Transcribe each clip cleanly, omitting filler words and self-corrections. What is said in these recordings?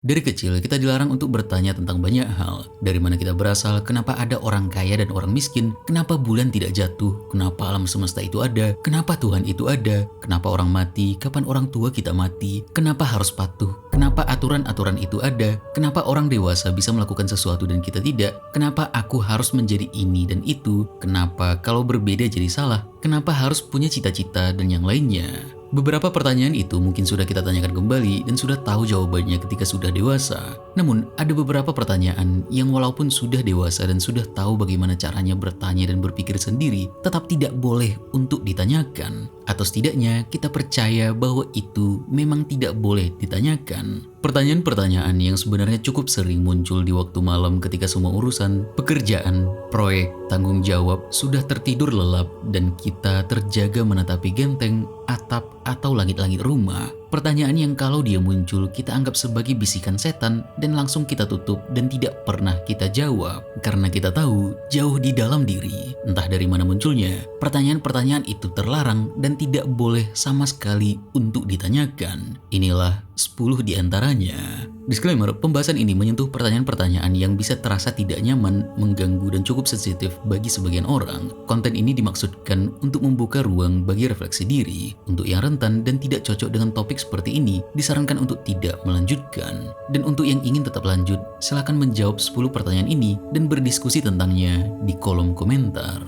Dari kecil, kita dilarang untuk bertanya tentang banyak hal. Dari mana kita berasal, kenapa ada orang kaya dan orang miskin, kenapa bulan tidak jatuh, kenapa alam semesta itu ada, kenapa Tuhan itu ada, kenapa orang mati, kapan orang tua kita mati, kenapa harus patuh, kenapa aturan-aturan itu ada, kenapa orang dewasa bisa melakukan sesuatu dan kita tidak, kenapa aku harus menjadi ini dan itu, kenapa kalau berbeda jadi salah, kenapa harus punya cita-cita dan yang lainnya. Beberapa pertanyaan itu mungkin sudah kita tanyakan kembali dan sudah tahu jawabannya ketika sudah dewasa. Namun, ada beberapa pertanyaan yang walaupun sudah dewasa dan sudah tahu bagaimana caranya bertanya dan berpikir sendiri, tetap tidak boleh untuk ditanyakan. Atau setidaknya kita percaya bahwa itu memang tidak boleh ditanyakan. Pertanyaan-pertanyaan yang sebenarnya cukup sering muncul di waktu malam ketika semua urusan, pekerjaan, proyek, tanggung jawab sudah tertidur lelap dan kita terjaga menatapi genteng, atap, atau langit-langit rumah. Pertanyaan yang kalau dia muncul kita anggap sebagai bisikan setan dan langsung kita tutup dan tidak pernah kita jawab. Karena kita tahu jauh di dalam diri, entah dari mana munculnya, pertanyaan-pertanyaan itu terlarang dan tidak boleh sama sekali untuk ditanyakan. Inilah 10 di antaranya. Disclaimer, pembahasan ini menyentuh pertanyaan-pertanyaan yang bisa terasa tidak nyaman, mengganggu, dan cukup sensitif bagi sebagian orang. Konten ini dimaksudkan untuk membuka ruang bagi refleksi diri. Untuk yang rentan dan tidak cocok dengan topik seperti ini, disarankan untuk tidak melanjutkan. Dan untuk yang ingin tetap lanjut, silakan menjawab 10 pertanyaan ini dan berdiskusi tentangnya di kolom komentar.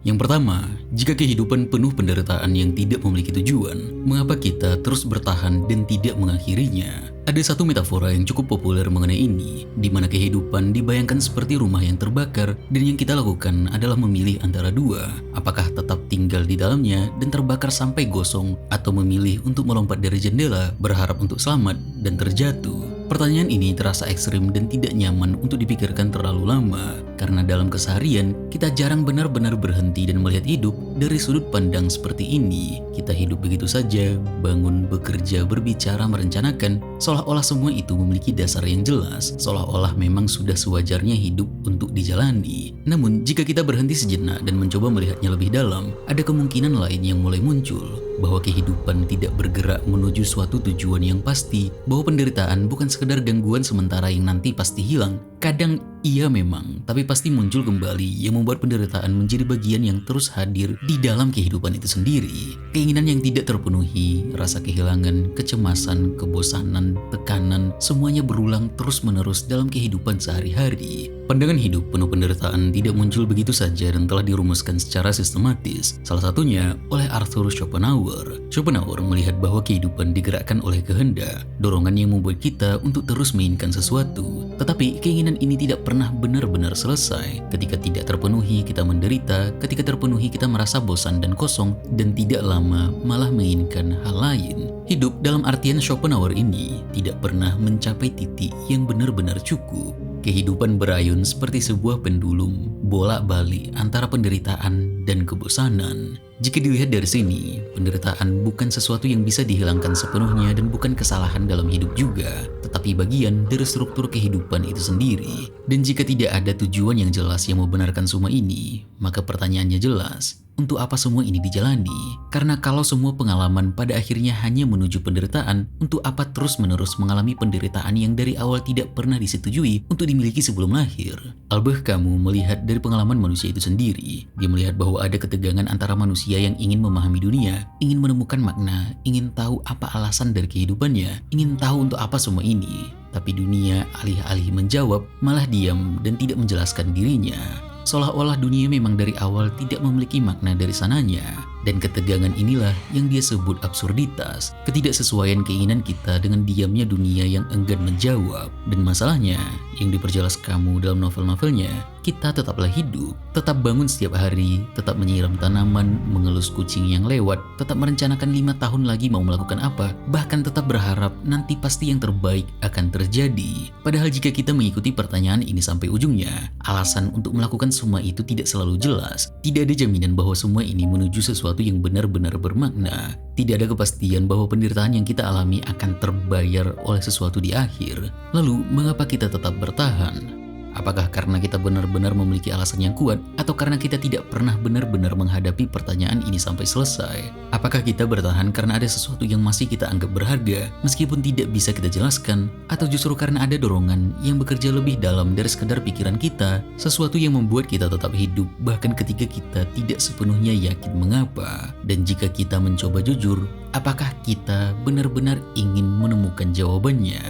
Yang pertama, jika kehidupan penuh penderitaan yang tidak memiliki tujuan, mengapa kita terus bertahan dan tidak mengakhirinya? Ada satu metafora yang cukup populer mengenai ini, di mana kehidupan dibayangkan seperti rumah yang terbakar dan yang kita lakukan adalah memilih antara dua, apakah tetap tinggal di dalamnya dan terbakar sampai gosong atau memilih untuk melompat dari jendela berharap untuk selamat dan terjatuh. Pertanyaan ini terasa ekstrim dan tidak nyaman untuk dipikirkan terlalu lama, karena dalam keseharian kita jarang benar-benar berhenti dan melihat hidup dari sudut pandang seperti ini. Kita hidup begitu saja, bangun, bekerja, berbicara, merencanakan, seolah-olah semua itu memiliki dasar yang jelas, seolah-olah memang sudah sewajarnya hidup untuk dijalani. Namun, jika kita berhenti sejenak dan mencoba melihatnya lebih dalam, ada kemungkinan lain yang mulai muncul, bahwa kehidupan tidak bergerak menuju suatu tujuan yang pasti, bahwa penderitaan bukan sekedar gangguan sementara yang nanti pasti hilang. Kadang iya memang, tapi pasti muncul kembali yang membuat penderitaan menjadi bagian yang terus hadir di dalam kehidupan itu sendiri. Keinginan yang tidak terpenuhi, rasa kehilangan, kecemasan, kebosanan, tekanan, semuanya berulang terus-menerus dalam kehidupan sehari-hari. Pandangan hidup penuh penderitaan tidak muncul begitu saja dan telah dirumuskan secara sistematis. Salah satunya oleh Arthur Schopenhauer. Schopenhauer melihat bahwa kehidupan digerakkan oleh kehendak, dorongan yang membuat kita untuk terus menginginkan sesuatu. Tetapi keinginan ini tidak pernah benar-benar selesai. Ketika tidak terpenuhi, kita menderita. Ketika terpenuhi, kita merasa bosan dan kosong, dan tidak lama malah menginginkan hal lain. Hidup dalam artian Schopenhauer ini tidak pernah mencapai titik yang benar-benar cukup. Kehidupan berayun seperti sebuah pendulum, bolak-balik antara penderitaan dan kebosanan. Jika dilihat dari sini, penderitaan bukan sesuatu yang bisa dihilangkan sepenuhnya dan bukan kesalahan dalam hidup juga, tetapi bagian dari struktur kehidupan itu sendiri. Dan jika tidak ada tujuan yang jelas yang membenarkan semua ini, maka pertanyaannya jelas. Untuk apa semua ini dijalani? Karena kalau semua pengalaman pada akhirnya hanya menuju penderitaan, untuk apa terus-menerus mengalami penderitaan yang dari awal tidak pernah disetujui untuk dimiliki sebelum lahir? Albert Camus melihat dari pengalaman manusia itu sendiri. Dia melihat bahwa ada ketegangan antara manusia yang ingin memahami dunia, ingin menemukan makna, ingin tahu apa alasan dari kehidupannya, ingin tahu untuk apa semua ini. Tapi dunia alih-alih menjawab, malah diam dan tidak menjelaskan dirinya. Seolah-olah dunia memang dari awal tidak memiliki makna dari sananya. Dan ketegangan inilah yang dia sebut absurditas, ketidaksesuaian keinginan kita dengan diamnya dunia yang enggan menjawab. Dan masalahnya, yang diperjelas kamu dalam novel-novelnya, kita tetaplah hidup, tetap bangun setiap hari, tetap menyiram tanaman, mengelus kucing yang lewat, tetap merencanakan 5 tahun lagi mau melakukan apa, bahkan tetap berharap nanti pasti yang terbaik akan terjadi. Padahal jika kita mengikuti pertanyaan ini sampai ujungnya, alasan untuk melakukan semua itu tidak selalu jelas. Tidak ada jaminan bahwa semua ini menuju sesuatu yang benar-benar bermakna. Tidak ada kepastian bahwa penderitaan yang kita alami akan terbayar oleh sesuatu di akhir. Lalu, mengapa kita tetap bertahan? Apakah karena kita benar-benar memiliki alasan yang kuat, atau karena kita tidak pernah benar-benar menghadapi pertanyaan ini sampai selesai? Apakah kita bertahan karena ada sesuatu yang masih kita anggap berharga, meskipun tidak bisa kita jelaskan, atau justru karena ada dorongan yang bekerja lebih dalam dari sekedar pikiran kita, sesuatu yang membuat kita tetap hidup bahkan ketika kita tidak sepenuhnya yakin mengapa? Dan jika kita mencoba jujur, apakah kita benar-benar ingin menemukan jawabannya?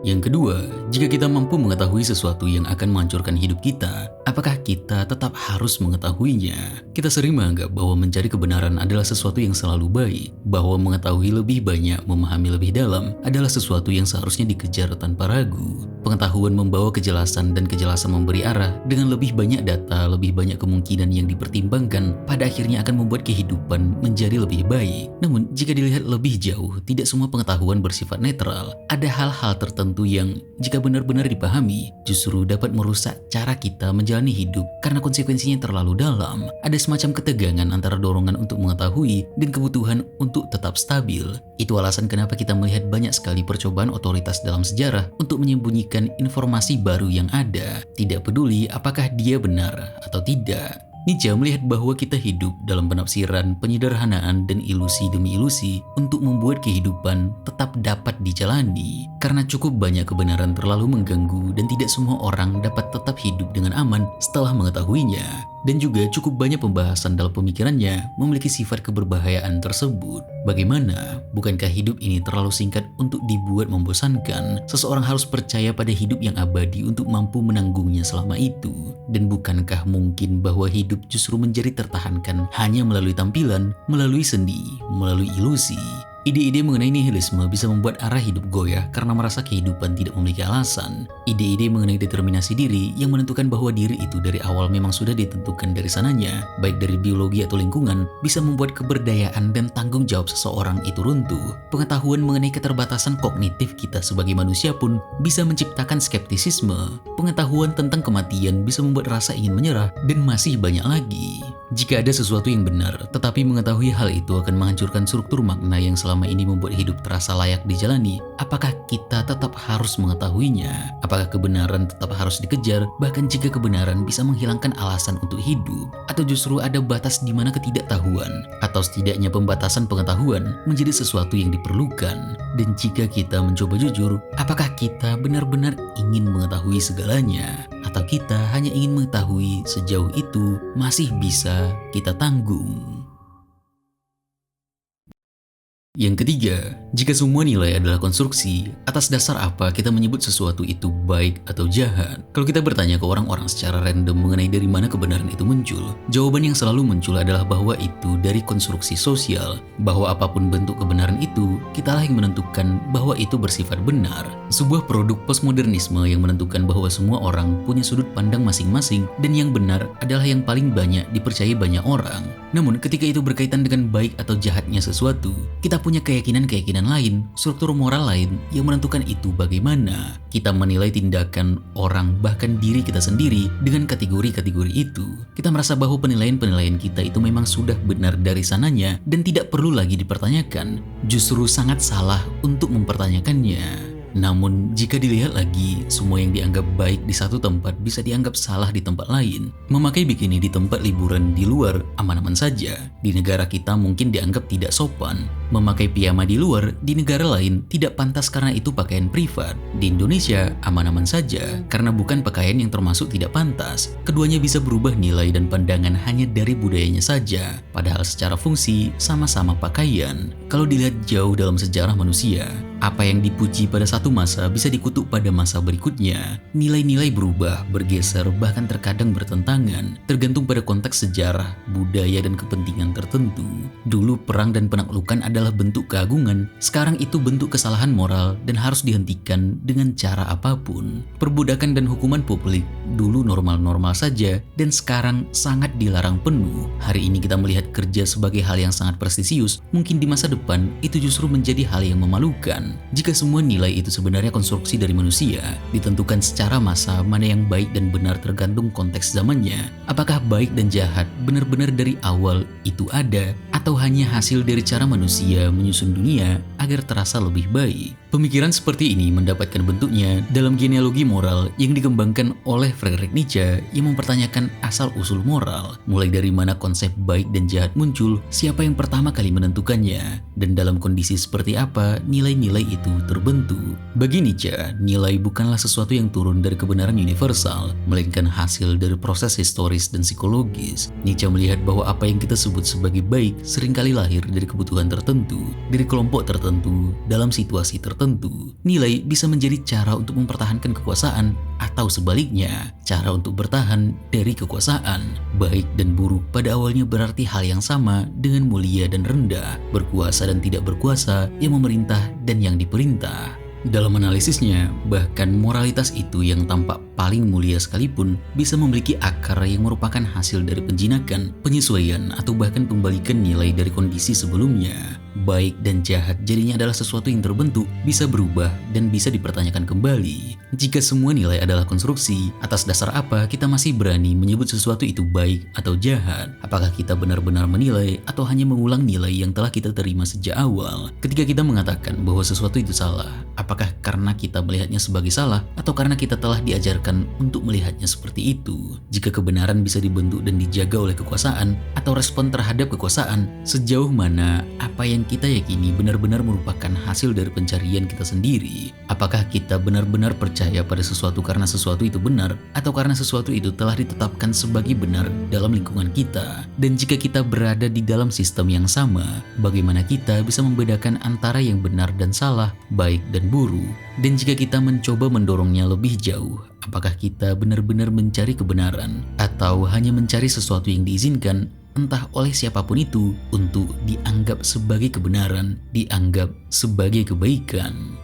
Yang kedua, jika kita mampu mengetahui sesuatu yang akan menghancurkan hidup kita, apakah kita tetap harus mengetahuinya? Kita sering menganggap bahwa mencari kebenaran adalah sesuatu yang selalu baik, bahwa mengetahui lebih banyak, memahami lebih dalam adalah sesuatu yang seharusnya dikejar tanpa ragu. Pengetahuan membawa kejelasan dan kejelasan memberi arah. Dengan lebih banyak data, lebih banyak kemungkinan yang dipertimbangkan, pada akhirnya akan membuat kehidupan menjadi lebih baik. Namun, jika dilihat lebih jauh, tidak semua pengetahuan bersifat netral. Ada hal-hal tertentu yang jika benar-benar dipahami justru dapat merusak cara kita menjalani hidup karena konsekuensinya terlalu dalam. Ada semacam ketegangan antara dorongan untuk mengetahui dan kebutuhan untuk tetap stabil. Itu alasan kenapa kita melihat banyak sekali percobaan otoritas dalam sejarah untuk menyembunyikan informasi baru yang ada, tidak peduli apakah dia benar atau tidak. Nietzsche melihat bahwa kita hidup dalam penafsiran, penyederhanaan, dan ilusi demi ilusi untuk membuat kehidupan tetap dapat dijalani. Karena cukup banyak kebenaran terlalu mengganggu dan tidak semua orang dapat tetap hidup dengan aman setelah mengetahuinya. Dan juga cukup banyak pembahasan dalam pemikirannya memiliki sifat keberbahayaan tersebut. Bagaimana? Bukankah hidup ini terlalu singkat untuk dibuat membosankan? Seseorang harus percaya pada hidup yang abadi untuk mampu menanggungnya selama itu. Dan bukankah mungkin bahwa hidup justru menjadi tertahankan hanya melalui tampilan, melalui sendi, melalui ilusi? Ide-ide mengenai nihilisme bisa membuat arah hidup goyah karena merasa kehidupan tidak memiliki alasan. Ide-ide mengenai determinasi diri yang menentukan bahwa diri itu dari awal memang sudah ditentukan dari sananya, baik dari biologi atau lingkungan, bisa membuat keberdayaan dan tanggung jawab seseorang itu runtuh. Pengetahuan mengenai keterbatasan kognitif kita sebagai manusia pun bisa menciptakan skeptisisme. Pengetahuan tentang kematian bisa membuat rasa ingin menyerah, dan masih banyak lagi. Jika ada sesuatu yang benar, tetapi mengetahui hal itu akan menghancurkan struktur makna yang selama ini membuat hidup terasa layak dijalani, apakah kita tetap harus mengetahuinya? Apakah kebenaran tetap harus dikejar, bahkan jika kebenaran bisa menghilangkan alasan untuk hidup? Atau justru ada batas di mana ketidaktahuan, atau setidaknya pembatasan pengetahuan menjadi sesuatu yang diperlukan? Dan jika kita mencoba jujur, apakah kita benar-benar ingin mengetahui segalanya? Atau kita hanya ingin mengetahui sejauh itu masih bisa kita tanggung? Yang ketiga, jika semua nilai adalah konstruksi, atas dasar apa kita menyebut sesuatu itu baik atau jahat? Kalau kita bertanya ke orang-orang secara random mengenai dari mana kebenaran itu muncul, jawaban yang selalu muncul adalah bahwa itu dari konstruksi sosial, bahwa apapun bentuk kebenaran itu, kitalah yang menentukan bahwa itu bersifat benar. Sebuah produk postmodernisme yang menentukan bahwa semua orang punya sudut pandang masing-masing dan yang benar adalah yang paling banyak dipercayai banyak orang. Namun ketika itu berkaitan dengan baik atau jahatnya sesuatu, kita punya keyakinan-keyakinan lain, struktur moral lain yang menentukan itu bagaimana. Kita menilai tindakan orang, bahkan diri kita sendiri dengan kategori-kategori itu. Kita merasa bahwa penilaian-penilaian kita itu memang sudah benar dari sananya dan tidak perlu lagi dipertanyakan. Justru sangat salah untuk mempertanyakannya. Namun, jika dilihat lagi, semua yang dianggap baik di satu tempat bisa dianggap salah di tempat lain. Memakai bikini di tempat liburan di luar aman-aman saja. Di negara kita mungkin dianggap tidak sopan. Memakai piyama di luar di negara lain tidak pantas karena itu pakaian privat. Di Indonesia aman-aman saja karena bukan pakaian yang termasuk tidak pantas. Keduanya bisa berubah nilai dan pandangan hanya dari budayanya saja. Padahal secara fungsi sama-sama pakaian. Kalau dilihat jauh dalam sejarah manusia, apa yang dipuji pada satu masa bisa dikutuk pada masa berikutnya. Nilai-nilai berubah, bergeser, bahkan terkadang bertentangan, tergantung pada konteks sejarah, budaya, dan kepentingan tertentu. Dulu perang dan penaklukan adalah adalah bentuk keagungan, sekarang itu bentuk kesalahan moral dan harus dihentikan dengan cara apapun. Perbudakan dan hukuman publik dulu normal-normal saja dan sekarang sangat dilarang penuh. Hari ini kita melihat kerja sebagai hal yang sangat prestisius, mungkin di masa depan itu justru menjadi hal yang memalukan. Jika semua nilai itu sebenarnya konstruksi dari manusia, ditentukan secara massa mana yang baik dan benar tergantung konteks zamannya. Apakah baik dan jahat benar-benar dari awal itu ada, atau hanya hasil dari cara manusia menyusun dunia agar terasa lebih baik? Pemikiran seperti ini mendapatkan bentuknya dalam genealogi moral yang dikembangkan oleh Friedrich Nietzsche yang mempertanyakan asal-usul moral, mulai dari mana konsep baik dan jahat muncul, siapa yang pertama kali menentukannya, dan dalam kondisi seperti apa nilai-nilai itu terbentuk. Bagi Nietzsche, nilai bukanlah sesuatu yang turun dari kebenaran universal, melainkan hasil dari proses historis dan psikologis. Nietzsche melihat bahwa apa yang kita sebut sebagai baik seringkali lahir dari kebutuhan tertentu, dari kelompok tertentu, dalam situasi tertentu. Nilai bisa menjadi cara untuk mempertahankan kekuasaan atau sebaliknya, cara untuk bertahan dari kekuasaan. Baik dan buruk pada awalnya berarti hal yang sama dengan mulia dan rendah, berkuasa dan tidak berkuasa, yang memerintah dan yang diperintah. Dalam analisisnya, bahkan moralitas itu yang tampak paling mulia sekalipun bisa memiliki akar yang merupakan hasil dari penjinakan, penyesuaian, atau bahkan pembalikan nilai dari kondisi sebelumnya. Baik dan jahat jadinya adalah sesuatu yang terbentuk, bisa berubah, dan bisa dipertanyakan kembali. Jika semua nilai adalah konstruksi, atas dasar apa kita masih berani menyebut sesuatu itu baik atau jahat? Apakah kita benar-benar menilai atau hanya mengulang nilai yang telah kita terima sejak awal? Ketika kita mengatakan bahwa sesuatu itu salah, apakah karena kita melihatnya sebagai salah atau karena kita telah diajarkan untuk melihatnya seperti itu? Jika kebenaran bisa dibentuk dan dijaga oleh kekuasaan atau respon terhadap kekuasaan, sejauh mana apa yang kita yakini benar-benar merupakan hasil dari pencarian kita sendiri? Apakah kita benar-benar percaya pada sesuatu karena sesuatu itu benar atau karena sesuatu itu telah ditetapkan sebagai benar dalam lingkungan kita? Dan jika kita berada di dalam sistem yang sama, bagaimana kita bisa membedakan antara yang benar dan salah, baik dan buruk? Dan jika kita mencoba mendorongnya lebih jauh, apakah kita benar-benar mencari kebenaran atau hanya mencari sesuatu yang diizinkan entah oleh siapapun itu untuk dianggap sebagai kebenaran, dianggap sebagai kebaikan?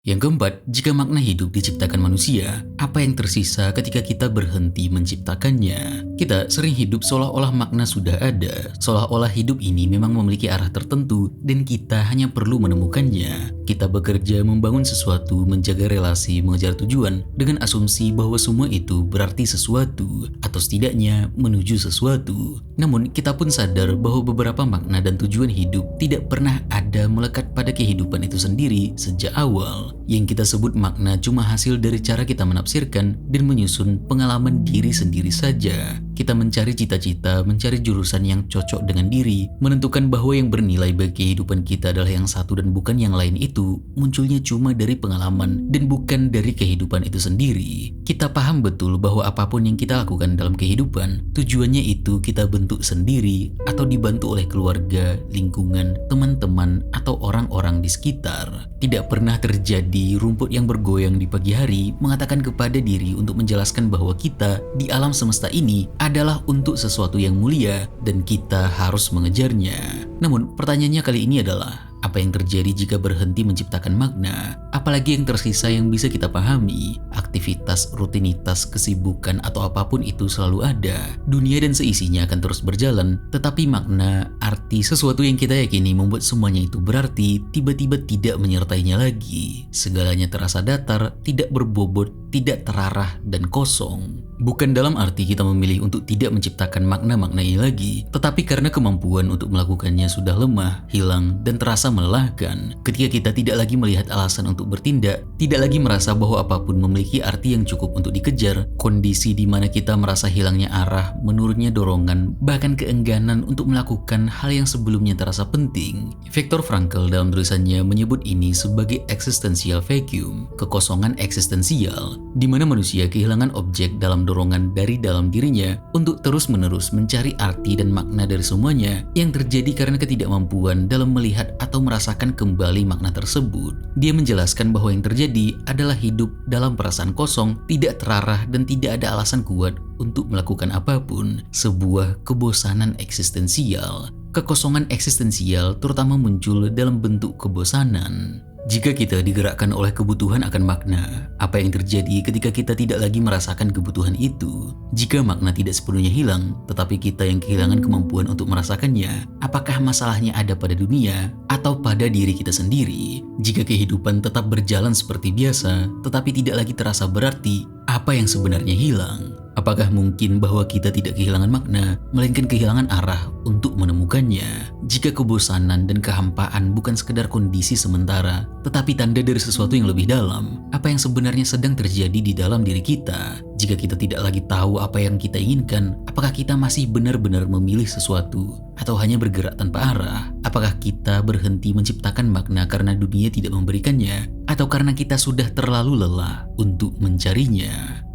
Yang keempat, jika makna hidup diciptakan manusia, apa yang tersisa ketika kita berhenti menciptakannya? Kita sering hidup seolah-olah makna sudah ada, seolah-olah hidup ini memang memiliki arah tertentu dan kita hanya perlu menemukannya. Kita bekerja, membangun sesuatu, menjaga relasi, mengejar tujuan dengan asumsi bahwa semua itu berarti sesuatu atau setidaknya menuju sesuatu. Namun kita pun sadar bahwa beberapa makna dan tujuan hidup tidak pernah ada melekat pada kehidupan itu sendiri sejak awal. Yang kita sebut makna cuma hasil dari cara kita menafsirkan dan menyusun pengalaman diri sendiri saja. Kita mencari cita-cita, mencari jurusan yang cocok dengan diri, menentukan bahwa yang bernilai bagi kehidupan kita adalah yang satu dan bukan yang lain itu, munculnya cuma dari pengalaman dan bukan dari kehidupan itu sendiri. Kita paham betul bahwa apapun yang kita lakukan dalam kehidupan, tujuannya itu kita bentuk sendiri atau dibantu oleh keluarga, lingkungan, teman-teman, atau orang-orang di sekitar. Tidak pernah terjadi rumput yang bergoyang di pagi hari mengatakan kepada diri untuk menjelaskan bahwa kita di alam semesta ini adalah untuk sesuatu yang mulia dan kita harus mengejarnya. Namun pertanyaannya kali ini adalah, apa yang terjadi jika berhenti menciptakan makna? Apalagi yang tersisa yang bisa kita pahami? Aktivitas, rutinitas, kesibukan, atau apapun itu selalu ada. Dunia dan seisinya akan terus berjalan, tetapi makna, arti, sesuatu yang kita yakini membuat semuanya itu berarti, tiba-tiba tidak menyertainya lagi. Segalanya terasa datar, tidak berbobot, tidak terarah, dan kosong. Bukan dalam arti kita memilih untuk tidak menciptakan makna-makna ini lagi, tetapi karena kemampuan untuk melakukannya sudah lemah, hilang, dan terasa melelahkan. Ketika kita tidak lagi melihat alasan untuk bertindak, tidak lagi merasa bahwa apapun memiliki arti yang cukup untuk dikejar, kondisi di mana kita merasa hilangnya arah, menurunnya dorongan, bahkan keengganan untuk melakukan hal yang sebelumnya terasa penting. Viktor Frankl dalam tulisannya menyebut ini sebagai existential vacuum, kekosongan eksistensial, di mana manusia kehilangan objek dalam dorongan dari dalam dirinya untuk terus-menerus mencari arti dan makna dari semuanya yang terjadi karena ketidakmampuan dalam melihat atau merasakan kembali makna tersebut. Dia menjelaskan bahwa yang terjadi adalah hidup dalam perasaan kosong, tidak terarah, dan tidak ada alasan kuat untuk melakukan apapun, sebuah kebosanan eksistensial. Kekosongan eksistensial terutama muncul dalam bentuk kebosanan. Jika kita digerakkan oleh kebutuhan akan makna, apa yang terjadi ketika kita tidak lagi merasakan kebutuhan itu? Jika makna tidak sepenuhnya hilang, tetapi kita yang kehilangan kemampuan untuk merasakannya, apakah masalahnya ada pada dunia atau pada diri kita sendiri? Jika kehidupan tetap berjalan seperti biasa, tetapi tidak lagi terasa berarti, apa yang sebenarnya hilang? Apakah mungkin bahwa kita tidak kehilangan makna, melainkan kehilangan arah untuk menemukannya? Jika kebosanan dan kehampaan bukan sekedar kondisi sementara, tetapi tanda dari sesuatu yang lebih dalam, apa yang sebenarnya sedang terjadi di dalam diri kita? Jika kita tidak lagi tahu apa yang kita inginkan, apakah kita masih benar-benar memilih sesuatu? Atau hanya bergerak tanpa arah? Apakah kita berhenti menciptakan makna karena dunia tidak memberikannya? Atau karena kita sudah terlalu lelah untuk mencarinya?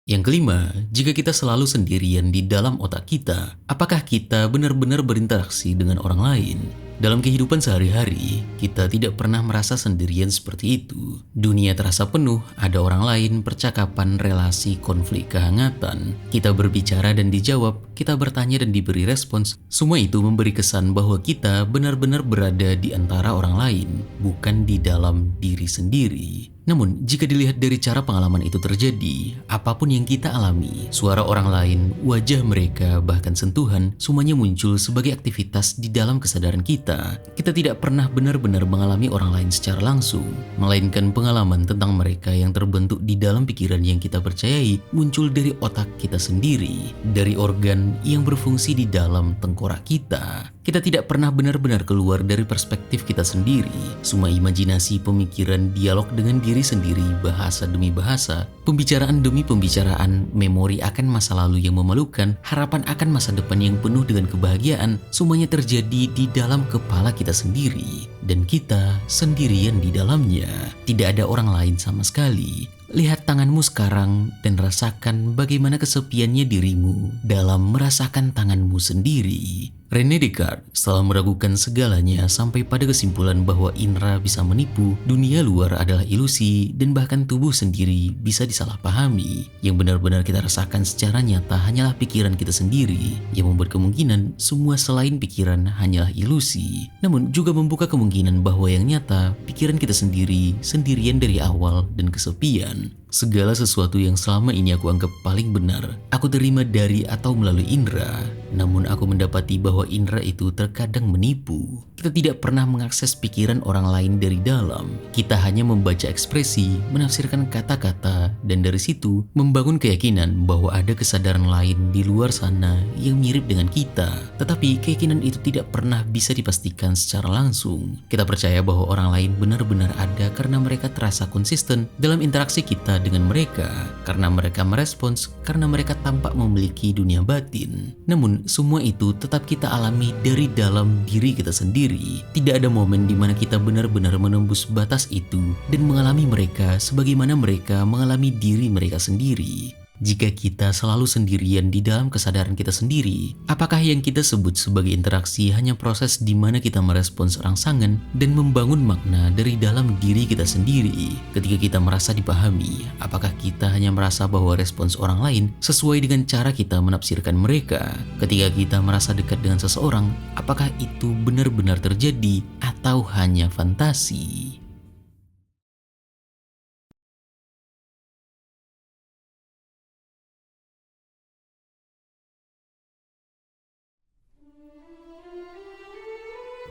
Yang kelima, jika kita selalu sendirian di dalam otak kita, apakah kita benar-benar berinteraksi dengan orang lain? Dalam kehidupan sehari-hari, kita tidak pernah merasa sendirian seperti itu. Dunia terasa penuh, ada orang lain, percakapan, relasi, konflik, kehangatan. Kita berbicara dan dijawab, kita bertanya dan diberi respons. Semua itu memberi kesan bahwa kita benar-benar berada di antara orang lain, bukan di dalam diri sendiri. Namun, jika dilihat dari cara pengalaman itu terjadi, apapun yang kita alami, suara orang lain, wajah mereka, bahkan sentuhan, semuanya muncul sebagai aktivitas di dalam kesadaran kita. Kita tidak pernah benar-benar mengalami orang lain secara langsung, melainkan pengalaman tentang mereka yang terbentuk di dalam pikiran yang kita percayai muncul dari otak kita sendiri, dari organ yang berfungsi di dalam tengkorak kita. Kita tidak pernah benar-benar keluar dari perspektif kita sendiri. Semua imajinasi, pemikiran, dialog dengan diri sendiri, bahasa demi bahasa, pembicaraan demi pembicaraan, memori akan masa lalu yang memalukan, harapan akan masa depan yang penuh dengan kebahagiaan, semuanya terjadi di dalam kepala kita sendiri. Dan kita sendirian di dalamnya. Tidak ada orang lain sama sekali. Lihat tanganmu sekarang dan rasakan bagaimana kesepiannya dirimu dalam merasakan tanganmu sendiri. René Descartes setelah meragukan segalanya sampai pada kesimpulan bahwa indera bisa menipu, dunia luar adalah ilusi, dan bahkan tubuh sendiri bisa disalahpahami. Yang benar-benar kita rasakan secara nyata hanyalah pikiran kita sendiri, yang membuat kemungkinan semua selain pikiran hanyalah ilusi. Namun juga membuka kemungkinan bahwa yang nyata, pikiran kita sendiri, sendirian dari awal dan kesepian. Segala sesuatu yang selama ini aku anggap paling benar, aku terima dari atau melalui indera. Namun aku mendapati bahwa indera itu terkadang menipu. Kita tidak pernah mengakses pikiran orang lain dari dalam. Kita hanya membaca ekspresi, menafsirkan kata-kata, dan dari situ membangun keyakinan bahwa ada kesadaran lain di luar sana yang mirip dengan kita. Tetapi keyakinan itu tidak pernah bisa dipastikan secara langsung. Kita percaya bahwa orang lain benar-benar ada karena mereka terasa konsisten dalam interaksi kita dengan mereka, karena mereka merespons, karena mereka tampak memiliki dunia batin. Namun semua itu tetap kita alami dari dalam diri kita sendiri. Tidak ada momen di mana kita benar-benar menembus batas itu dan mengalami mereka sebagaimana mereka mengalami diri mereka sendiri. Jika kita selalu sendirian di dalam kesadaran kita sendiri, apakah yang kita sebut sebagai interaksi hanya proses di mana kita merespons rangsangan dan membangun makna dari dalam diri kita sendiri? Ketika kita merasa dipahami, apakah kita hanya merasa bahwa respons orang lain sesuai dengan cara kita menafsirkan mereka? Ketika kita merasa dekat dengan seseorang, apakah itu benar-benar terjadi atau hanya fantasi?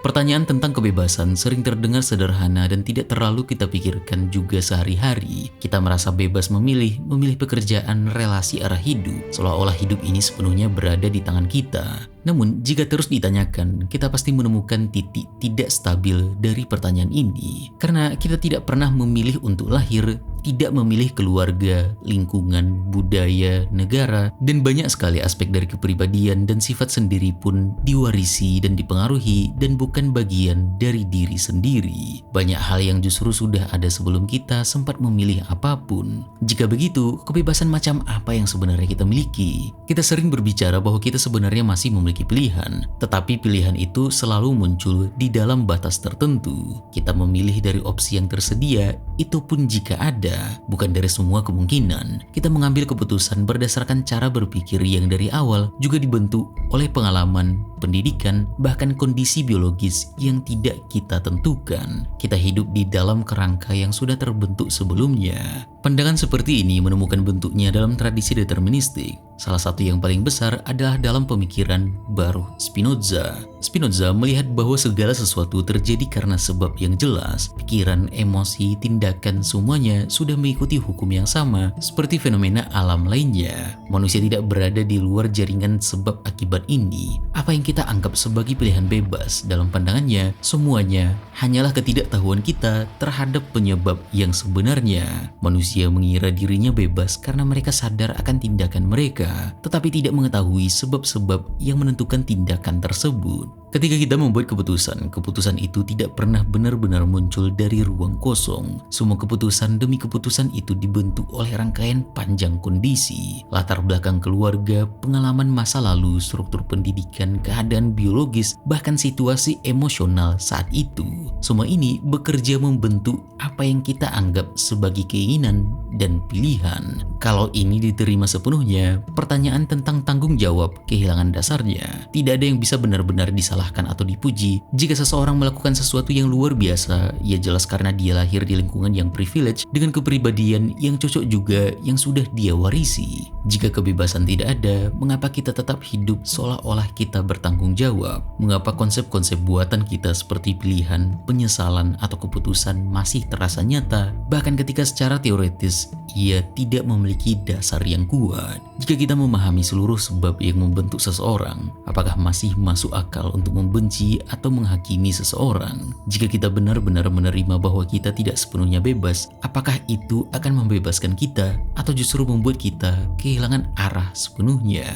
Pertanyaan tentang kebebasan sering terdengar sederhana dan tidak terlalu kita pikirkan juga sehari-hari. Kita merasa bebas memilih pekerjaan, relasi, arah hidup, seolah-olah hidup ini sepenuhnya berada di tangan kita. Namun, jika terus ditanyakan, kita pasti menemukan titik tidak stabil dari pertanyaan ini. Karena kita tidak pernah memilih untuk lahir, tidak memilih keluarga, lingkungan, budaya, negara, dan banyak sekali aspek dari kepribadian dan sifat sendiri pun diwarisi dan dipengaruhi dan bukan bagian dari diri sendiri. Banyak hal yang justru sudah ada sebelum kita sempat memilih apapun. Jika begitu, kebebasan macam apa yang sebenarnya kita miliki? Kita sering berbicara bahwa kita sebenarnya masih memiliki pilihan, tetapi pilihan itu selalu muncul di dalam batas tertentu. Kita memilih dari opsi yang tersedia, itu pun jika ada. saja, bukan dari semua kemungkinan. Kita mengambil keputusan berdasarkan cara berpikir yang dari awal juga dibentuk oleh pengalaman, pendidikan, bahkan kondisi biologis yang tidak kita tentukan. Kita hidup di dalam kerangka yang sudah terbentuk sebelumnya. Pandangan seperti ini menemukan bentuknya dalam tradisi deterministik. Salah satu yang paling besar adalah dalam pemikiran Baruch Spinoza. Spinoza melihat bahwa segala sesuatu terjadi karena sebab yang jelas. Pikiran, emosi, tindakan semuanya sudah mengikuti hukum yang sama seperti fenomena alam lainnya. Manusia tidak berada di luar jaringan sebab akibat ini. Apa yang kita anggap sebagai pilihan bebas dalam pandangannya, semuanya hanyalah ketidaktahuan kita terhadap penyebab yang sebenarnya. Manusia mengira dirinya bebas karena mereka sadar akan tindakan mereka, tetapi tidak mengetahui sebab-sebab yang menentukan tindakan tersebut. Ketika kita membuat keputusan itu tidak pernah benar-benar muncul dari ruang kosong. Semua keputusan demi keputusan itu dibentuk oleh rangkaian panjang kondisi, latar belakang keluarga, pengalaman masa lalu, struktur pendidikan, keadaan biologis, bahkan situasi emosional saat itu. Semua ini bekerja membentuk apa yang kita anggap sebagai keinginan dan pilihan. Kalau ini diterima sepenuhnya, pertanyaan tentang tanggung jawab kehilangan dasarnya. Tidak ada yang bisa benar-benar disalahkan atau dipuji. Jika seseorang melakukan sesuatu yang luar biasa, ia jelas karena dia lahir di lingkungan yang privilege dengan kepribadian yang cocok juga yang sudah dia warisi. Jika kebebasan tidak ada, mengapa kita tetap hidup seolah-olah kita bertanggung jawab? Mengapa konsep-konsep buatan kita seperti pilihan, penyesalan, atau keputusan masih terasa nyata, bahkan ketika secara teoretis ia tidak memiliki dasar yang kuat? Jika kita memahami seluruh sebab yang membentuk seseorang, apakah masih masuk akal untuk membenci atau menghakimi seseorang? Jika kita benar-benar menerima bahwa kita tidak sepenuhnya bebas, apakah itu akan membebaskan kita atau justru membuat kita kehilangan arah sepenuhnya?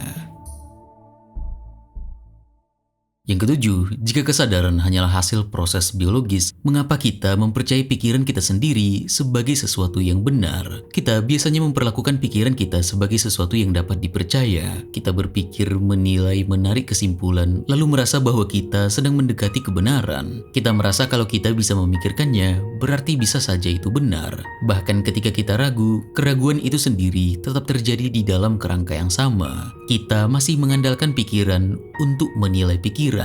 Yang ketujuh, jika kesadaran hanyalah hasil proses biologis, mengapa kita mempercayai pikiran kita sendiri sebagai sesuatu yang benar? Kita biasanya memperlakukan pikiran kita sebagai sesuatu yang dapat dipercaya. Kita berpikir, menilai, menarik kesimpulan, lalu merasa bahwa kita sedang mendekati kebenaran. Kita merasa kalau kita bisa memikirkannya, berarti bisa saja itu benar. Bahkan ketika kita ragu, keraguan itu sendiri tetap terjadi di dalam kerangka yang sama. Kita masih mengandalkan pikiran untuk menilai pikiran.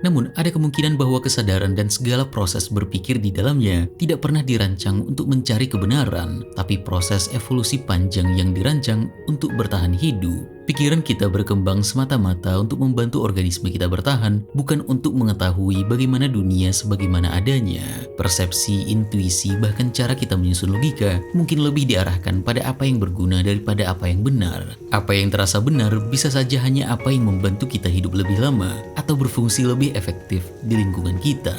Namun ada kemungkinan bahwa kesadaran dan segala proses berpikir di dalamnya tidak pernah dirancang untuk mencari kebenaran, tapi proses evolusi panjang yang dirancang untuk bertahan hidup. Pikiran kita berkembang semata-mata untuk membantu organisme kita bertahan, bukan untuk mengetahui bagaimana dunia sebagaimana adanya. Persepsi, intuisi, bahkan cara kita menyusun logika mungkin lebih diarahkan pada apa yang berguna daripada apa yang benar. Apa yang terasa benar bisa saja hanya apa yang membantu kita hidup lebih lama atau berfungsi lebih efektif di lingkungan kita.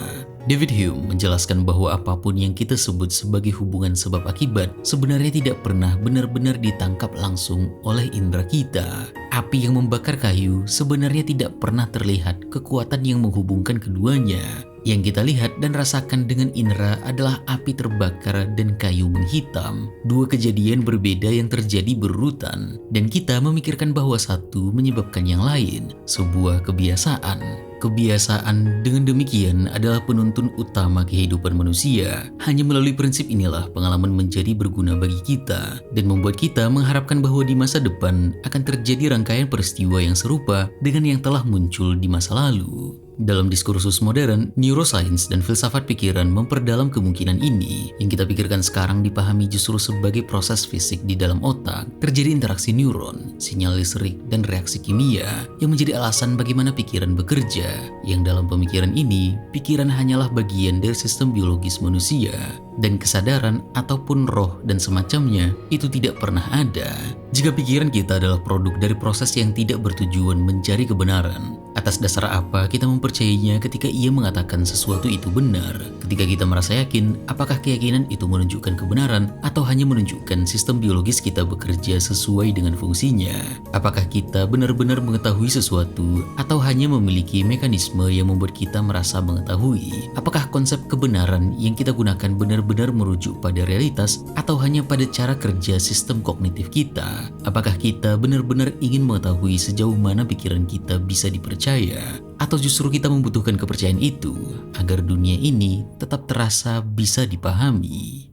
David Hume menjelaskan bahwa apapun yang kita sebut sebagai hubungan sebab akibat sebenarnya tidak pernah benar-benar ditangkap langsung oleh indera kita. Api yang membakar kayu sebenarnya tidak pernah terlihat kekuatan yang menghubungkan keduanya. Yang kita lihat dan rasakan dengan indera adalah api terbakar dan kayu menghitam. Dua kejadian berbeda yang terjadi berurutan, dan kita memikirkan bahwa satu menyebabkan yang lain, sebuah kebiasaan. Kebiasaan dengan demikian adalah penuntun utama kehidupan manusia. Hanya melalui prinsip inilah pengalaman menjadi berguna bagi kita dan membuat kita mengharapkan bahwa di masa depan akan terjadi rangkaian peristiwa yang serupa dengan yang telah muncul di masa lalu. Dalam diskursus modern, neuroscience dan filsafat pikiran memperdalam kemungkinan ini. Yang kita pikirkan sekarang dipahami justru sebagai proses fisik di dalam otak. Terjadi interaksi neuron, sinyal listrik, dan reaksi kimia yang menjadi alasan bagaimana pikiran bekerja. Yang dalam pemikiran ini, pikiran hanyalah bagian dari sistem biologis manusia. Dan kesadaran ataupun roh dan semacamnya itu tidak pernah ada. Jika pikiran kita adalah produk dari proses yang tidak bertujuan mencari kebenaran, atas dasar apa kita mempercayainya ketika ia mengatakan sesuatu itu benar? Ketika kita merasa yakin, apakah keyakinan itu menunjukkan kebenaran atau hanya menunjukkan sistem biologis kita bekerja sesuai dengan fungsinya? Apakah kita benar-benar mengetahui sesuatu atau hanya memiliki mekanisme yang membuat kita merasa mengetahui? Apakah konsep kebenaran yang kita gunakan benar-benar merujuk pada realitas atau hanya pada cara kerja sistem kognitif kita? Apakah kita benar-benar ingin mengetahui sejauh mana pikiran kita bisa dipercaya? Atau justru kita membutuhkan kepercayaan itu agar dunia ini tetap terasa bisa dipahami?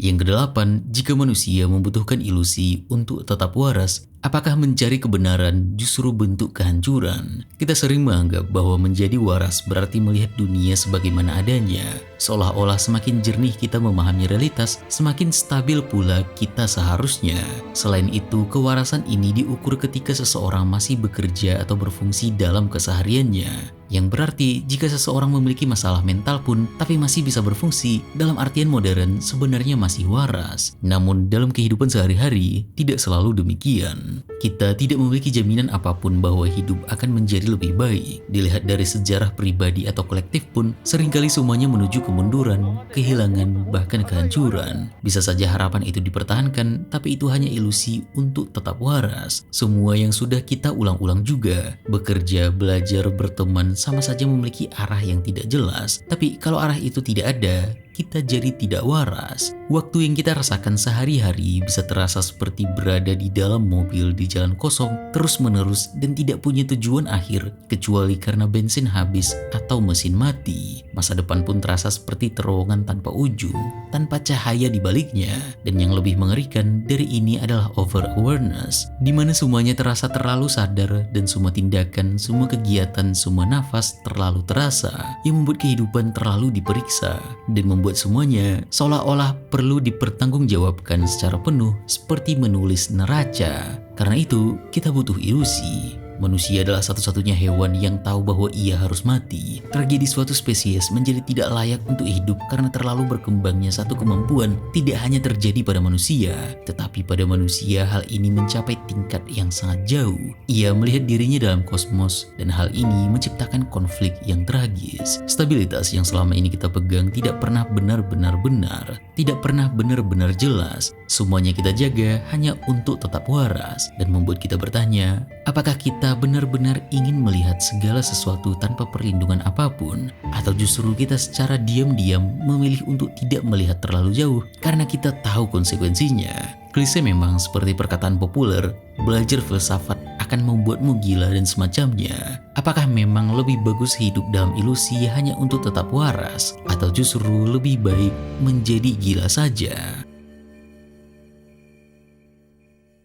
Yang kedelapan, jika manusia membutuhkan ilusi untuk tetap waras, apakah mencari kebenaran justru bentuk kehancuran? Kita sering menganggap bahwa menjadi waras berarti melihat dunia sebagaimana adanya. Seolah-olah semakin jernih kita memahami realitas, semakin stabil pula kita seharusnya. Selain itu, kewarasan ini diukur ketika seseorang masih bekerja atau berfungsi dalam kesehariannya. Yang berarti jika seseorang memiliki masalah mental pun tapi masih bisa berfungsi, dalam artian modern sebenarnya masih waras. Namun dalam kehidupan sehari-hari tidak selalu demikian. Kita tidak memiliki jaminan apapun bahwa hidup akan menjadi lebih baik. Dilihat dari sejarah pribadi atau kolektif pun, seringkali semuanya menuju kemunduran, kehilangan, bahkan kehancuran. Bisa saja harapan itu dipertahankan, tapi itu hanya ilusi untuk tetap waras. Semua yang sudah kita ulang-ulang juga, bekerja, belajar, berteman, sama saja memiliki arah yang tidak jelas. Tapi kalau arah itu tidak ada, kita jadi tidak waras. Waktu yang kita rasakan sehari-hari bisa terasa seperti berada di dalam mobil di jalan kosong, terus-menerus dan tidak punya tujuan akhir, kecuali karena bensin habis atau mesin mati. Masa depan pun terasa seperti terowongan tanpa ujung, tanpa cahaya di baliknya. Dan yang lebih mengerikan dari ini adalah over-awareness, di mana semuanya terasa terlalu sadar dan semua tindakan, semua kegiatan, semua nafas terlalu terasa, yang membuat kehidupan terlalu diperiksa dan membuat semuanya seolah-olah perlu dipertanggungjawabkan secara penuh seperti menulis neraca. Karena itu, kita butuh ilusi. Manusia adalah satu-satunya hewan yang tahu bahwa ia harus mati. Tragedi suatu spesies menjadi tidak layak untuk hidup karena terlalu berkembangnya satu kemampuan tidak hanya terjadi pada manusia, tetapi pada manusia hal ini mencapai tingkat yang sangat jauh. Ia melihat dirinya dalam kosmos dan hal ini menciptakan konflik yang tragis. Stabilitas yang selama ini kita pegang tidak pernah benar-benar benar, tidak pernah benar-benar jelas. Semuanya kita jaga hanya untuk tetap waras dan membuat kita bertanya, apakah kita benar-benar ingin melihat segala sesuatu tanpa perlindungan apapun? Atau justru kita secara diam-diam memilih untuk tidak melihat terlalu jauh karena kita tahu konsekuensinya? Klise memang seperti perkataan populer, belajar filsafat akan membuatmu gila dan semacamnya. Apakah memang lebih bagus hidup dalam ilusi hanya untuk tetap waras? Atau justru lebih baik menjadi gila saja?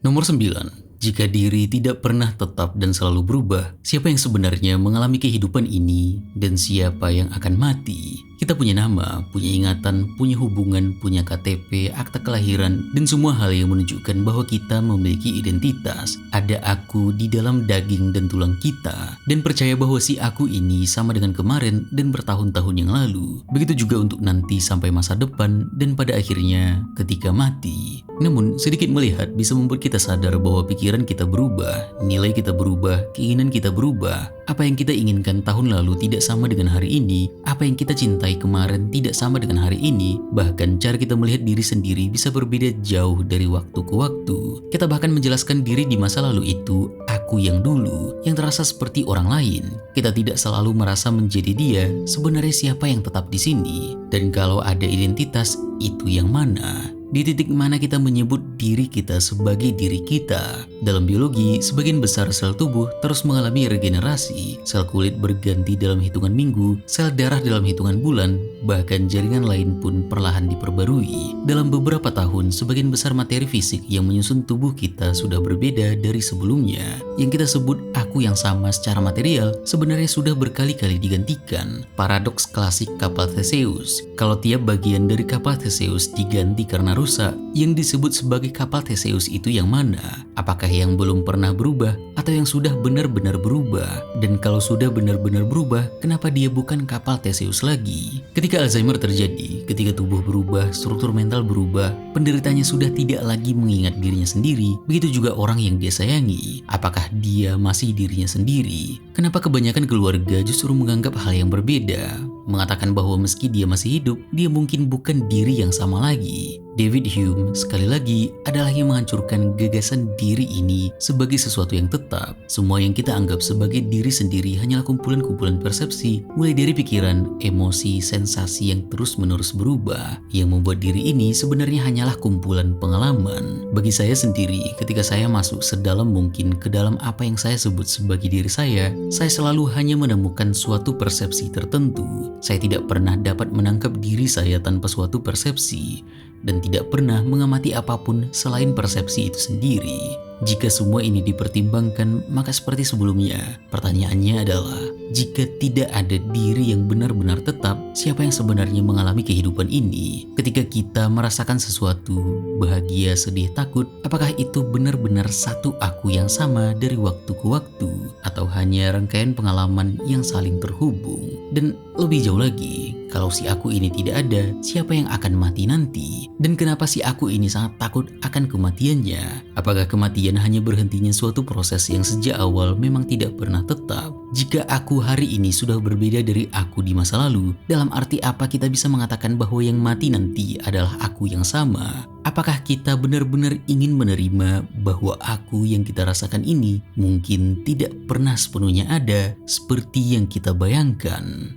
Nomor 9. Jika diri tidak pernah tetap dan selalu berubah, siapa yang sebenarnya mengalami kehidupan ini dan siapa yang akan mati? Kita punya nama, punya ingatan, punya hubungan, punya KTP, akta kelahiran, dan semua hal yang menunjukkan bahwa kita memiliki identitas. Ada aku di dalam daging dan tulang kita, dan percaya bahwa si aku ini sama dengan kemarin dan bertahun-tahun yang lalu. Begitu juga untuk nanti sampai masa depan dan pada akhirnya ketika mati. Namun, sedikit melihat bisa membuat kita sadar bahwa pikiran kita berubah, nilai kita berubah, keinginan kita berubah. Apa yang kita inginkan tahun lalu tidak sama dengan hari ini, apa yang kita cintai kemarin tidak sama dengan hari ini, bahkan cara kita melihat diri sendiri bisa berbeda jauh dari waktu ke waktu. Kita bahkan menjelaskan diri di masa lalu itu, aku yang dulu, yang terasa seperti orang lain. Kita tidak selalu merasa menjadi dia, sebenarnya siapa yang tetap di sini? Dan kalau ada identitas, itu yang mana? Di titik mana kita menyebut diri kita sebagai diri kita? Dalam biologi, sebagian besar sel tubuh terus mengalami regenerasi. Sel kulit berganti dalam hitungan minggu, sel darah dalam hitungan bulan, bahkan jaringan lain pun perlahan diperbarui. Dalam beberapa tahun, sebagian besar materi fisik yang menyusun tubuh kita sudah berbeda dari sebelumnya. Yang kita sebut aku yang sama secara material sebenarnya sudah berkali-kali digantikan. Paradoks klasik kapal Theseus. Kalau tiap bagian dari kapal Theseus diganti karena rusak, yang disebut sebagai kapal Theseus itu yang mana? Apakah yang belum pernah berubah atau yang sudah benar-benar berubah? Dan kalau sudah benar-benar berubah, kenapa dia bukan kapal Theseus lagi? Ketika Alzheimer terjadi, ketika tubuh berubah, struktur mental berubah, penderitanya sudah tidak lagi mengingat dirinya sendiri. Begitu juga orang yang dia sayangi. Apakah dia masih dirinya sendiri? Kenapa kebanyakan keluarga justru menganggap hal yang berbeda? Mengatakan bahwa meski dia masih hidup, dia mungkin bukan diri yang sama lagi. David Hume sekali lagi adalah yang menghancurkan gagasan diri ini sebagai sesuatu yang tetap. Semua yang kita anggap sebagai diri sendiri hanyalah kumpulan-kumpulan persepsi, mulai dari pikiran, emosi, sensasi yang terus-menerus berubah. Yang membuat diri ini sebenarnya hanyalah kumpulan pengalaman. Bagi saya sendiri, ketika saya masuk sedalam mungkin ke dalam apa yang saya sebut sebagai diri saya selalu hanya menemukan suatu persepsi tertentu. Saya tidak pernah dapat menangkap diri saya tanpa suatu persepsi, dan tidak pernah mengamati apapun selain persepsi itu sendiri. Jika semua ini dipertimbangkan, maka seperti sebelumnya, pertanyaannya adalah, jika tidak ada diri yang benar-benar tetap, siapa yang sebenarnya mengalami kehidupan ini? Ketika kita merasakan sesuatu, bahagia, sedih, takut, apakah itu benar-benar satu aku yang sama dari waktu ke waktu? Atau hanya rangkaian pengalaman yang saling terhubung? Dan lebih jauh lagi, kalau si aku ini tidak ada, siapa yang akan mati nanti? Dan kenapa si aku ini sangat takut akan kematiannya? Apakah kematian hanya berhentinya suatu proses yang sejak awal memang tidak pernah tetap? Jika aku hari ini sudah berbeda dari aku di masa lalu, dalam arti apa kita bisa mengatakan bahwa yang mati nanti adalah aku yang sama? Apakah kita benar-benar ingin menerima bahwa aku yang kita rasakan ini mungkin tidak pernah sepenuhnya ada seperti yang kita bayangkan?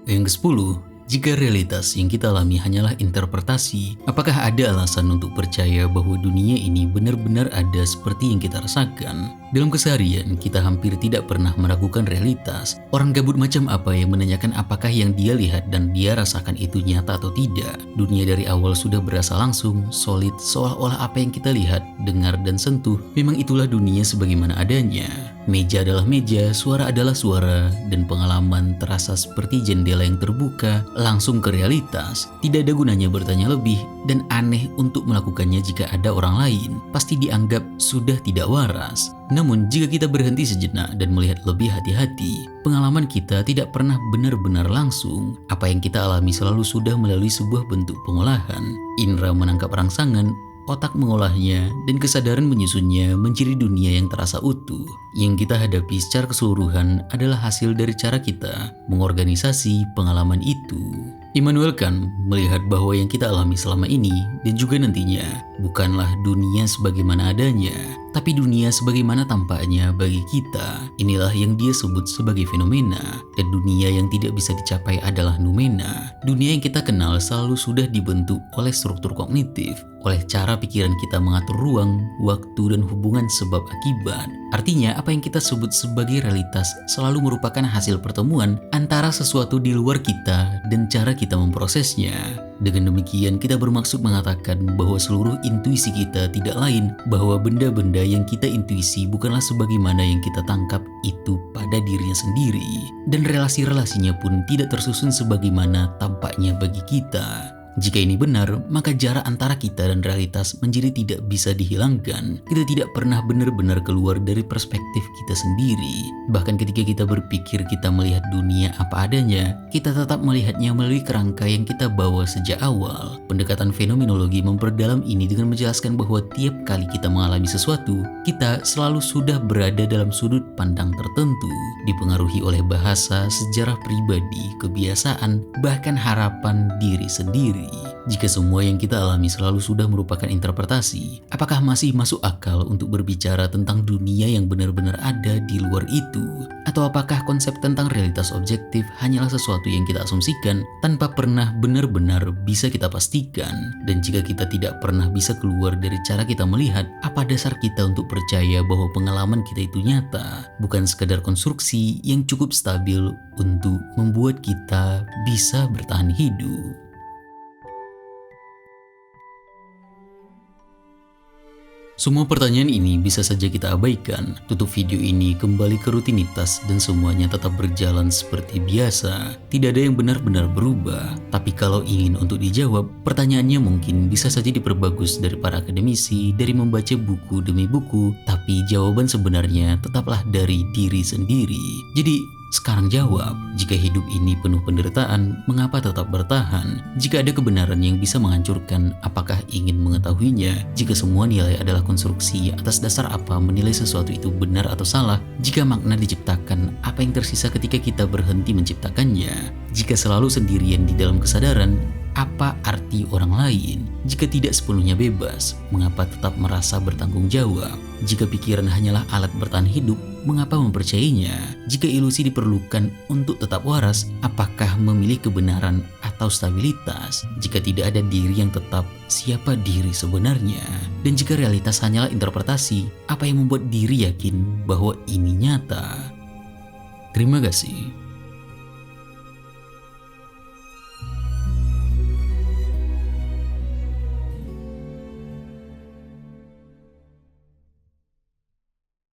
Yang ke-10, jika realitas yang kita alami hanyalah interpretasi, apakah ada alasan untuk percaya bahwa dunia ini benar-benar ada seperti yang kita rasakan? Dalam keseharian, kita hampir tidak pernah meragukan realitas. Orang gabut macam apa yang menanyakan apakah yang dia lihat dan dia rasakan itu nyata atau tidak? Dunia dari awal sudah berasa langsung, solid, seolah-olah apa yang kita lihat, dengar, dan sentuh, memang itulah dunia sebagaimana adanya. Meja adalah meja, suara adalah suara, dan pengalaman terasa seperti jendela yang terbuka langsung ke realitas. Tidak ada gunanya bertanya lebih, dan aneh untuk melakukannya jika ada orang lain. Pasti dianggap sudah tidak waras. Namun jika kita berhenti sejenak dan melihat lebih hati-hati, pengalaman kita tidak pernah benar-benar langsung. Apa yang kita alami selalu sudah melalui sebuah bentuk pengolahan. Indra menangkap rangsangan, otak mengolahnya, dan kesadaran menyusunnya menjadi dunia yang terasa utuh. Yang kita hadapi secara keseluruhan adalah hasil dari cara kita mengorganisasi pengalaman itu. Immanuel Kant melihat bahwa yang kita alami selama ini dan juga nantinya bukanlah dunia sebagaimana adanya, tapi dunia sebagaimana tampaknya bagi kita. Inilah yang dia sebut sebagai fenomena, dan dunia yang tidak bisa dicapai adalah noumena. Dunia yang kita kenal selalu sudah dibentuk oleh struktur kognitif, oleh cara pikiran kita mengatur ruang, waktu, dan hubungan sebab akibat. Artinya, apa yang kita sebut sebagai realitas selalu merupakan hasil pertemuan antara sesuatu di luar kita dan cara kita memprosesnya. Dengan demikian, kita bermaksud mengatakan bahwa seluruh intuisi kita tidak lain, bahwa benda-benda yang kita intuisi bukanlah sebagaimana yang kita tangkap itu pada dirinya sendiri, dan relasi-relasinya pun tidak tersusun sebagaimana tampaknya bagi kita. Jika ini benar, maka jarak antara kita dan realitas menjadi tidak bisa dihilangkan. Kita tidak pernah benar-benar keluar dari perspektif kita sendiri. Bahkan ketika kita berpikir kita melihat dunia apa adanya, kita tetap melihatnya melalui kerangka yang kita bawa sejak awal. Pendekatan fenomenologi memperdalam ini dengan menjelaskan bahwa tiap kali kita mengalami sesuatu, kita selalu sudah berada dalam sudut pandang tertentu, dipengaruhi oleh bahasa, sejarah pribadi, kebiasaan, bahkan harapan diri sendiri. Jika semua yang kita alami selalu sudah merupakan interpretasi, apakah masih masuk akal untuk berbicara tentang dunia yang benar-benar ada di luar itu? Atau apakah konsep tentang realitas objektif hanyalah sesuatu yang kita asumsikan tanpa pernah benar-benar bisa kita pastikan? Dan jika kita tidak pernah bisa keluar dari cara kita melihat, apa dasar kita untuk percaya bahwa pengalaman kita itu nyata, bukan sekadar konstruksi yang cukup stabil untuk membuat kita bisa bertahan hidup? Semua pertanyaan ini bisa saja kita abaikan, tutup video ini, kembali ke rutinitas, dan semuanya tetap berjalan seperti biasa. Tidak ada yang benar-benar berubah. Tapi kalau ingin untuk dijawab, pertanyaannya mungkin bisa saja diperbagus dari para akademisi, dari membaca buku demi buku, tapi jawaban sebenarnya tetaplah dari diri sendiri. Jadi, sekarang jawab, jika hidup ini penuh penderitaan, mengapa tetap bertahan? Jika ada kebenaran yang bisa menghancurkan, apakah ingin mengetahuinya? Jika semua nilai adalah konstruksi, atas dasar apa menilai sesuatu itu benar atau salah? Jika makna diciptakan, apa yang tersisa ketika kita berhenti menciptakannya? Jika selalu sendirian di dalam kesadaran, apa arti orang lain? Jika tidak sepenuhnya bebas, mengapa tetap merasa bertanggung jawab? Jika pikiran hanyalah alat bertahan hidup, mengapa mempercayainya? Jika ilusi diperlukan untuk tetap waras, apakah memilih kebenaran atau stabilitas? Jika tidak ada diri yang tetap, siapa diri sebenarnya? Dan jika realitas hanyalah interpretasi, apa yang membuat diri yakin bahwa ini nyata? Terima kasih.